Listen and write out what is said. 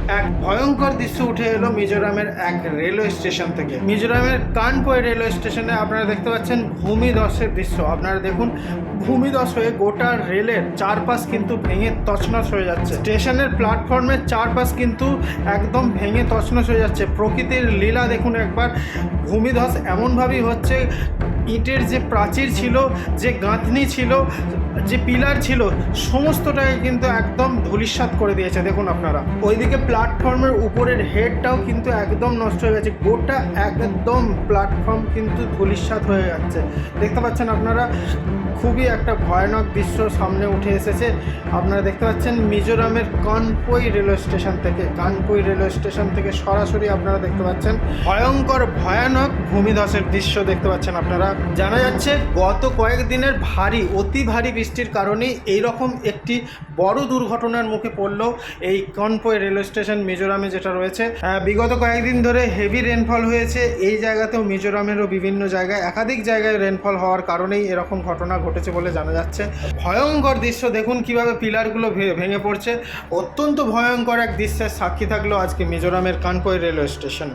এক ভয়ঙ্কর দৃশ্য উঠে এলো মিজোরামের এক রেলওয়ে স্টেশন থেকে। মিজোরামের কানপোই রেলওয়ে স্টেশনে আপনারা দেখতে পাচ্ছেন ভূমিধসের দৃশ্য। আপনারা দেখুন, ভূমিধস হয়ে গোটা রেলের চারপাশ কিন্তু ভেঙে তছনছ হয়ে যাচ্ছে। স্টেশনের প্ল্যাটফর্মের চারপাশ কিন্তু একদম ভেঙে তছনছ হয়ে যাচ্ছে। প্রকৃতির লীলা দেখুন একবার। ভূমিধস এমনভাবেই হচ্ছে, ইটের যে প্রাচীর ছিল, যে গাঁথনি ছিল, যে পিলার ছিল, সমস্তটাকে কিন্তু একদম ধূলিসাৎ করে দিয়েছে। দেখুন আপনারা, ওইদিকে প্ল্যাটফর্মের উপরের হেডটাও কিন্তু একদম নষ্ট হয়ে গেছে। গোটা একদম প্ল্যাটফর্ম কিন্তু ধূলিসাৎ হয়ে যাচ্ছে। দেখতে পাচ্ছেন আপনারা, খুবই একটা ভয়ানক দৃশ্য সামনে উঠে এসেছে। আপনারা দেখতে পাচ্ছেন মিজোরামের কানপোই রেলওয়ে স্টেশন থেকে, কানপোই রেলওয়ে স্টেশন থেকে সরাসরি আপনারা দেখতে পাচ্ছেন ভয়ঙ্কর ভয়ানক ভূমিধসের দৃশ্য দেখতে পাচ্ছেন আপনারা। জানা যাচ্ছে গত কয়েকদিনের অতি ভারী বৃষ্টির কারণেই এইরকম একটি বড় দুর্ঘটনার মুখে পড়ল এই কানপোই রেলওয়ে স্টেশন মিজোরামে যেটা রয়েছে। বিগত কয়েকদিন ধরে হেভি রেনফল হয়েছে এই জায়গাতেও। মিজোরামেরও বিভিন্ন জায়গায় একাধিক জায়গায় রেনফল হওয়ার কারণেই এরকম ঘটনা ঘটেছে বলে জানা যাচ্ছে। ভয়ঙ্কর দৃশ্য দেখুন, কিভাবে পিলারগুলো ভেঙে পড়ছে। অত্যন্ত ভয়ঙ্কর এক দৃশ্যের সাক্ষী থাকলো আজকে মিজোরামের কানপোই রেলওয়ে স্টেশন।